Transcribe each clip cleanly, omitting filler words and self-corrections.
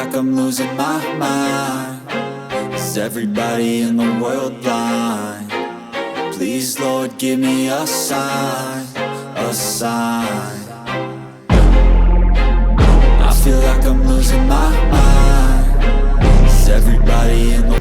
like I'm losing my mind. Is everybody in the world blind? Please, Lord, give me a sign, a sign. I feel like I'm losing my mind. Is everybody in the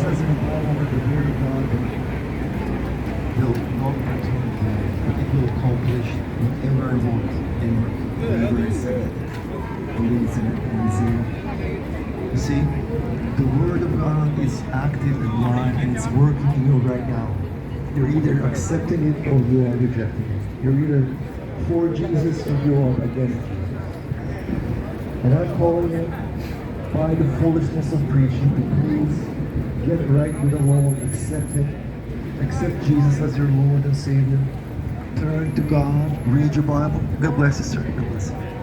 says in the Bible that the word of God will not return void, but it will accomplish whatever I want in whatever I say. You see, the word of God is active and live, and it's working in you right now. You're either accepting it or you are rejecting it. You're either for Jesus or you are against Jesus. And I'm calling it by the foolishness of preaching to please get right with the Lord, accept it, accept Jesus as your Lord and Savior. Turn to God, read your Bible. God bless you, sir. God bless you.